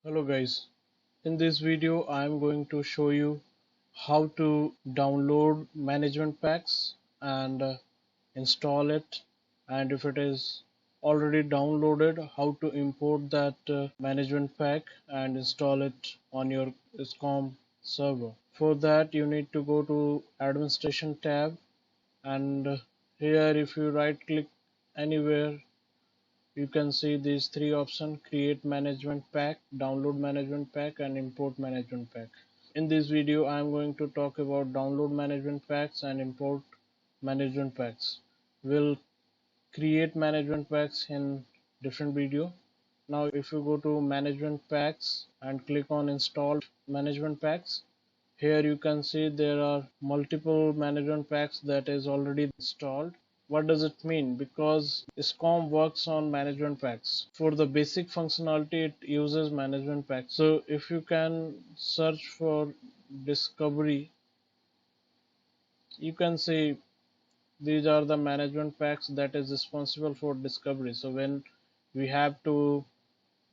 Hello guys, in this video I am going to show you how to download management packs and install it, and if it is already downloaded, how to import that management pack and install it on your SCOM server. For that you need to go to administration tab, and here if you right click anywhere, you can see these three options: create management pack, download management pack, and import management pack. In this video I am going to talk about download management packs and import management packs. We'll create management packs in different video. Now if you go to management packs and click on install management packs, here you can see there are multiple management packs that is already installed. What does it mean? Because SCOM works on management packs. For the basic functionality, it uses management packs. So if you can search for discovery, you can see these are the management packs that is responsible for discovery. So when we have to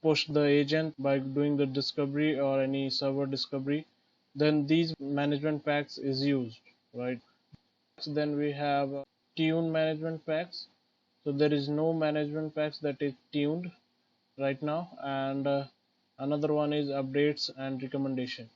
push the agent by doing the discovery or any server discovery, then these management packs is used, right? Then we have tune management packs. So there is no management packs that is tuned right now, and another one is updates and recommendation.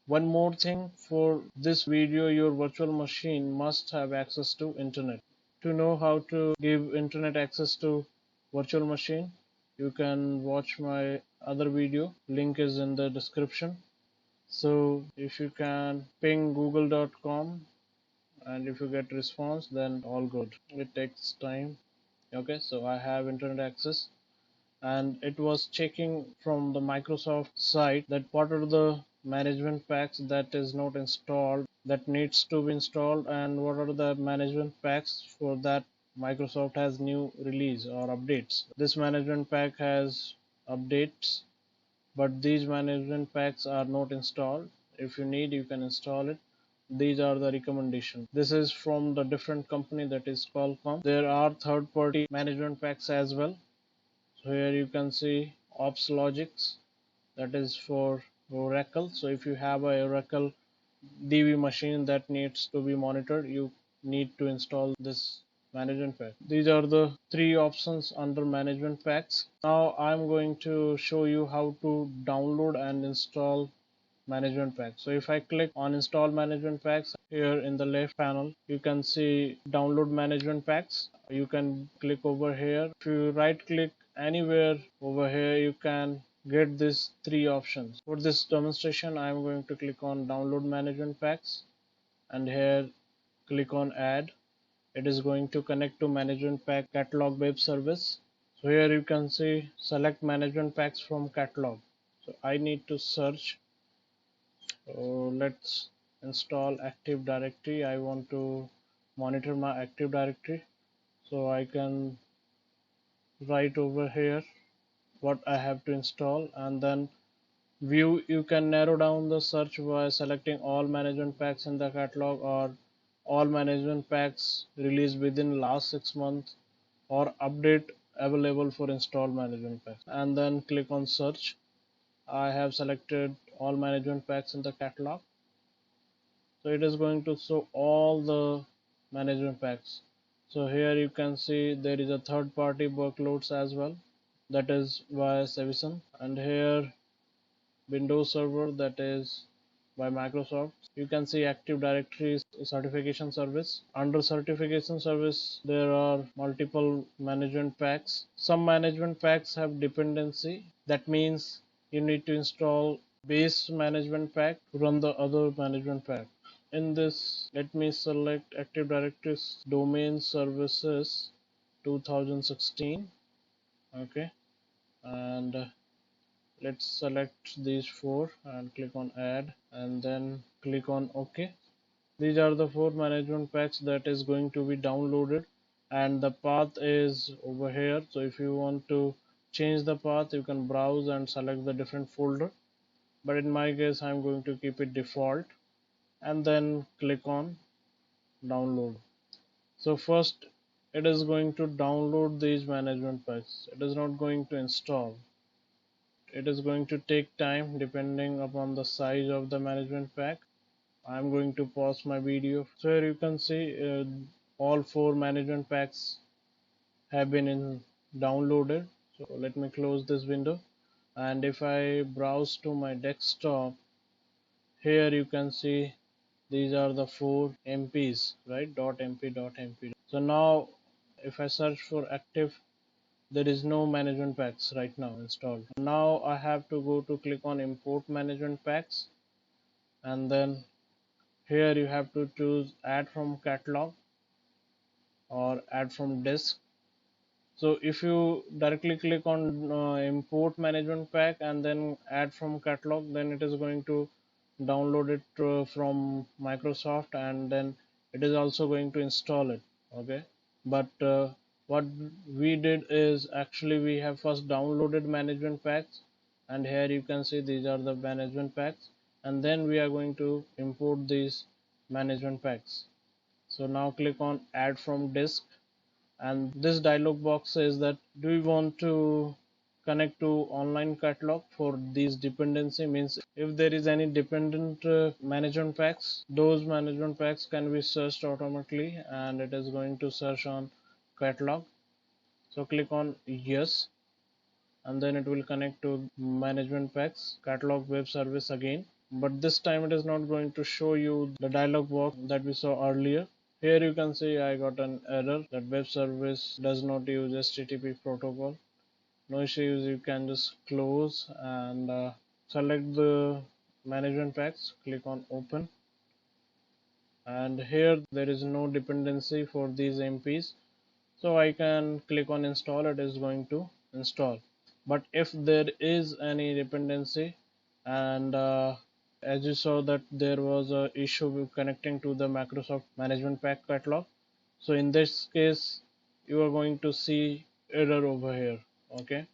One more thing, for this video your virtual machine must have access to internet. To know how to give internet access to virtual machine, you can watch my other video, link is in the description. So if you can ping google.com, and if you get response, then all good. It takes time. Okay, so I have internet access, and it was checking from the Microsoft site that what are the management packs that is not installed, that needs to be installed, and what are the management packs for that Microsoft has new release or updates. This management pack has updates, but these management packs are not installed. If you need, you can install it. These are the recommendations. This is from the different company, that is Qualcomm. There are third party management packs as well. So here you can see Ops Logics, that is for Oracle. So if you have a Oracle DB machine that needs to be monitored, you need to install this management pack. These are the three options under management packs. Now I'm going to show you how to download and install management packs. So if I click on install management packs, here in the left panel you can see download management packs. You can click over here. If you right click anywhere over here, you can get these three options. For this demonstration I am going to click on download management packs, and here click on add. It is going to connect to management pack catalog web service. So here you can see select management packs from catalog. So I need to search. So let's install Active Directory. I want to monitor my Active Directory, so I can write over here what I have to install, and then view. You can narrow down the search by selecting all management packs in the catalog, or all management packs released within last 6 months, or update available for install management packs, and then click on search. I have selected all management packs in the catalog. So it is going to show all the management packs. So here you can see there is a third party workloads as well, that is by Savison, and here Windows Server, that is by Microsoft. You can see Active Directory certification service. Under certification service there are multiple management packs. Some management packs have dependency. That means you need to install base management pack to run the other management pack. In this, let me select Active Directory's domain services 2016. Okay, and let's select these four and click on add, and then click on OK. These are the four management packs that is going to be downloaded, and the path is over here. So if you want to change the path, you can browse and select the different folder, but in my case I'm going to keep it default, and then click on download. So first it is going to download these management packs. It is not going to install. it is going to take time depending upon the size of the management pack. I'm going to pause my video. So here you can see all four management packs have been downloaded. So let me close this window, and if I browse to my desktop, here you can see these are the four MPs, right? .mp. So now if I search for active, there is no management packs right now installed. Now I have to go to click on import management packs, and then here you have to choose add from catalog or add from disk. So if you directly click on import management pack and then add from catalog, then it is going to download it from Microsoft, and then it is also going to install it. Okay, but what we did is actually we have first downloaded management packs, and here you can see these are the management packs, and then we are going to import these management packs. So now click on add from disk, and this dialog box says that do you want to connect to online catalog for these dependency. Means if there is any dependent management packs, those management packs can be searched automatically, and it is going to search on catalog. So click on yes, and then it will connect to management packs catalog web service again, but this time it is not going to show you the dialog box that we saw earlier. Here you can see I got an error that web service does not use HTTP protocol. No issues, you can just close and select the management packs, click on open, and here there is no dependency for these MPs, so I can click on install. It is going to install. But if there is any dependency, and as you saw that there was a issue with connecting to the Microsoft management pack catalog, so in this case you are going to see error over here. Okay,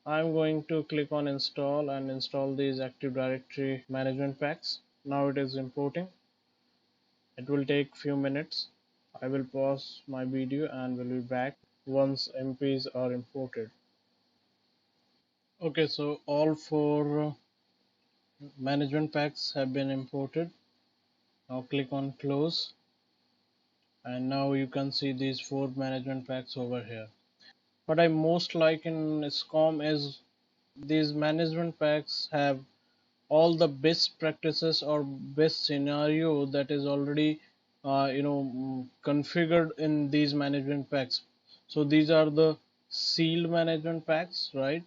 I'm going to click on install and install these Active Directory management packs. Now it is importing. It will take few minutes. I will pause my video and will be back once MPs are imported. Okay, so all four management packs have been imported. Now click on close, and now you can see these four management packs over here. What I most like in SCOM is these management packs have all the best practices or best scenario that is already configured in these management packs. So these are the sealed management packs, right?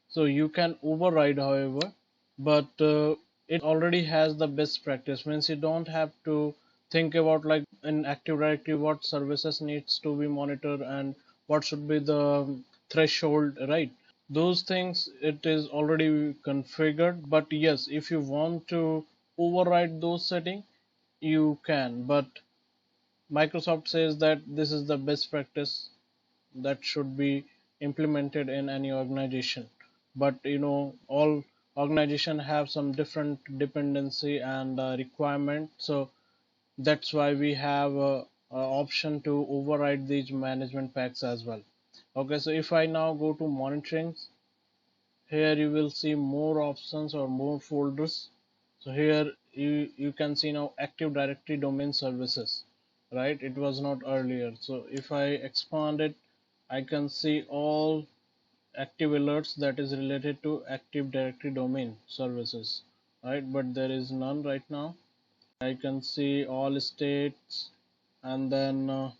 So you can override, however, but it already has the best practice. Means you don't have to think about like in Active Directory what services needs to be monitored and what should be the threshold, right? Those things it is already configured. But yes, if you want to override those settings, you can. But Microsoft says that this is the best practice that should be implemented in any organization. But all organization have some different dependency and requirement, so that's why we have a option to override these management packs as well. Okay, so if I now go to monitoring, here you will see more options or more folders. So here you can see now Active Directory domain services, right? It was not earlier. So if I expand it, I can see all active alerts that is related to Active Directory domain services, right? But there is none right now. I can see all states, and then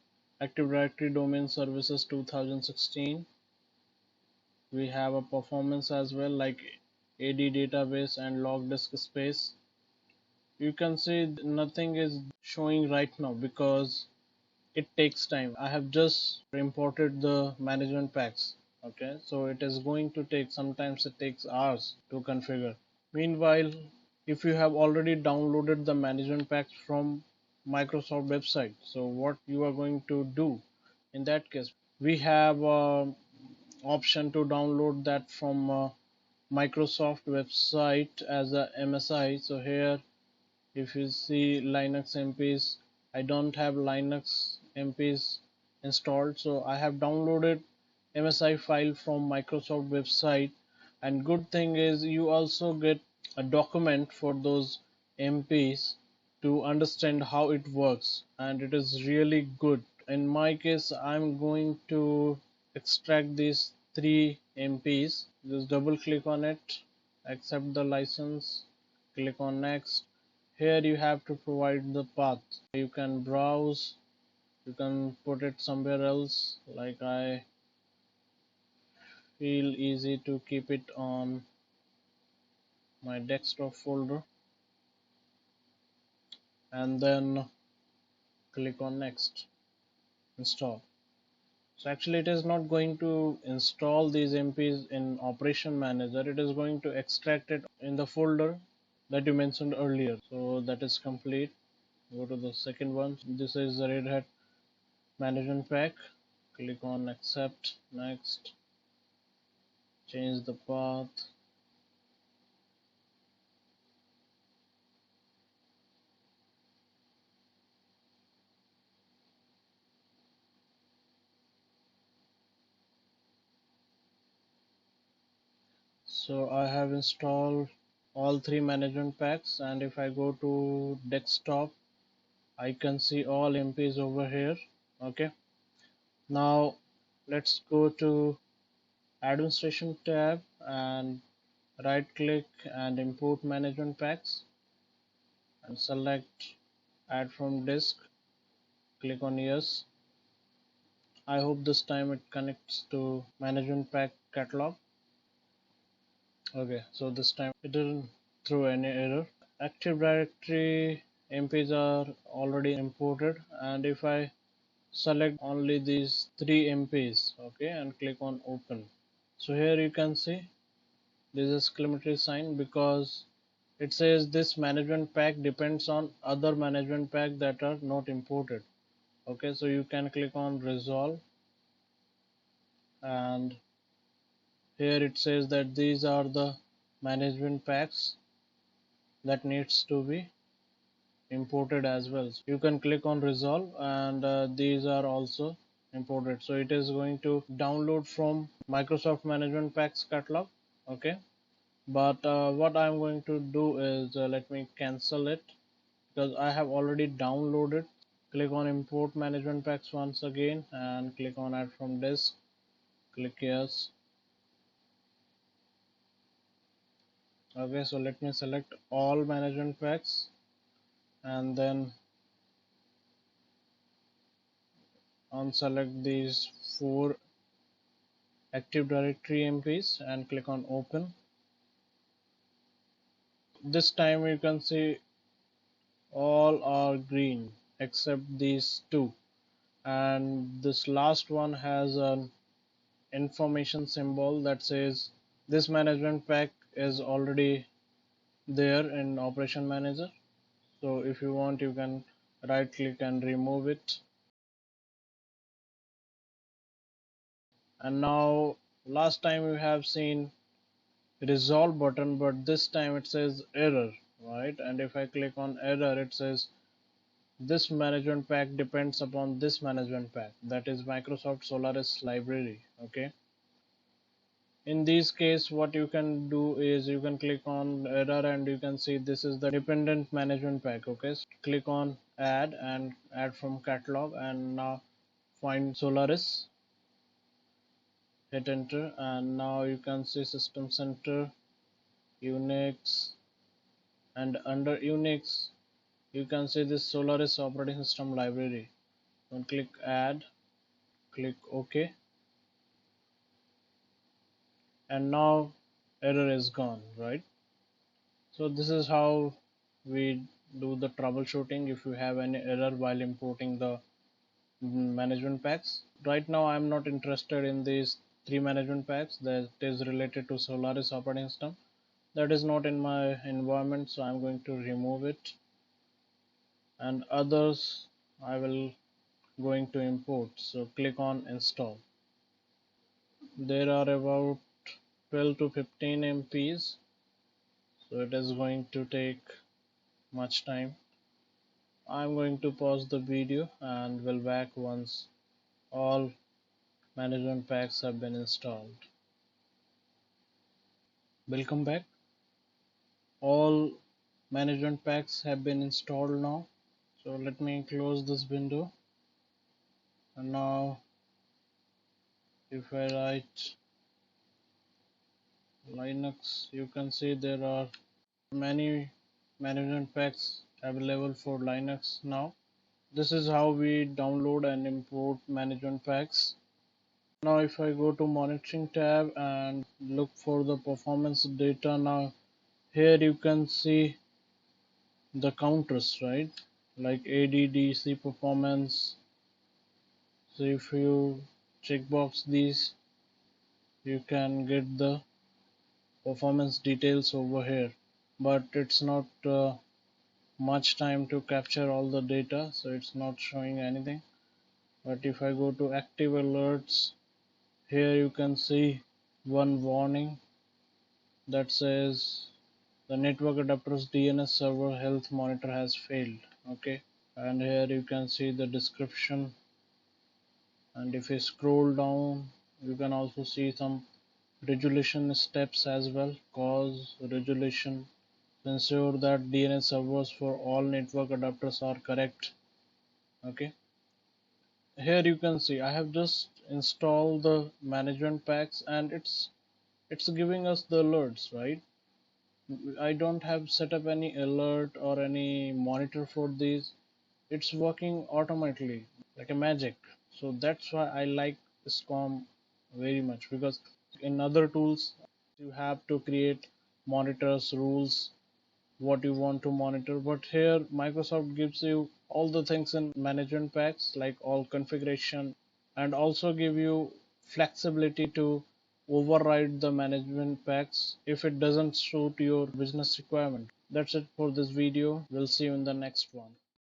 Active Directory domain services 2016. We have a performance as well, like AD database and log disk space. You can see nothing is showing right now because it takes time. I have just imported the management packs. Okay, so it is going to take, sometimes it takes hours to configure. Meanwhile, if you have already downloaded the management packs from Microsoft website, so what you are going to do in that case, we have option to download that from Microsoft website as a MSI. So here if you see Linux MPs, I don't have Linux MPs installed, so I have downloaded MSI file from Microsoft website. And good thing is you also get a document for those MPs to understand how it works, and it is really good. In my case, I'm going to extract these three MPs. Just double click on it, accept the license, click on next. Here you have to provide the path. You can browse, you can put it somewhere else. Like I feel easy to keep it on my desktop folder, and then click on next, install. So actually it is not going to install these MPs in Operation Manager, it is going to extract it in the folder that you mentioned earlier. So that is complete. Go to the second one. This is the Red Hat Management Pack. Click on accept, next, change the path. So I have installed all three management packs, and if I go to desktop, I can see all MPs over here. Okay, now let's go to administration tab and right click and import management packs and select add from disk. Click on yes. I hope this time it connects to management pack catalog. Okay, so this time it didn't throw any error. Active Directory MPs are already imported, and if I select only these three MPs, okay, and click on open. So here you can see this is exclamatory sign because it says this management pack depends on other management pack that are not imported. Okay, so you can click on resolve, and here it says that these are the management packs that needs to be imported as well. So you can click on resolve, and these are also imported. So it is going to download from Microsoft Management Packs catalog. Okay, but what I'm going to do is let me cancel it because I have already downloaded. Click on import management packs once again and click on add from disk. Click yes. Okay, so let me select all management packs and then unselect these four Active Directory MPs and click on open. This time you can see all are green except these two, and this last one has an information symbol that says this management pack is already there in Operation Manager. So if you want, you can right click and remove it. And now last time we have seen resolve button, but this time it says error, right? And if I click on error, it says this management pack depends upon this management pack, that is Microsoft Solaris library. Okay, in this case what you can do is you can click on error and you can see this is the dependent management pack. Okay, so click on add and add from catalog, and now find Solaris, hit enter, and now you can see System Center, Unix, and under Unix you can see this Solaris operating system library. And click add, click OK, and now error is gone, right? So this is how we do the troubleshooting if you have any error while importing the management packs. Right now I'm not interested in these three management packs that is related to Solaris operating system. That is not in my environment, so I'm going to remove it, and others I will going to import. So click on install. There are about 12 to 15 MPs, so it is going to take much time. I'm going to pause the video and will back once all management packs have been installed. Welcome back. All management packs have been installed now. So let me close this window. And now if I write Linux, you can see there are many management packs available for Linux now. This is how we download and import management packs. Now if I go to monitoring tab and look for the performance data, now here you can see the counters, right? Like ADDC performance. So if you checkbox these, you can get the performance details over here. But it's not much time to capture all the data, so it's not showing anything. But if I go to active alerts, here you can see one warning that says the network adapter's DNS server health monitor has failed. Okay, and here you can see the description, and if you scroll down you can also see some resolution steps as well. Cause resolution to ensure that DNS servers for all network adapters are correct. Okay, here you can see I have just installed the management packs and it's giving us the alerts, right? I don't have set up any alert or any monitor for these. It's working automatically like a magic. So that's why I like SCOM very much, because in other tools you have to create monitors, rules, what you want to monitor. But here Microsoft gives you all the things in management packs, like all configuration, and also give you flexibility to override the management packs if it doesn't suit your business requirement. That's it for this video. We'll see you in the next one.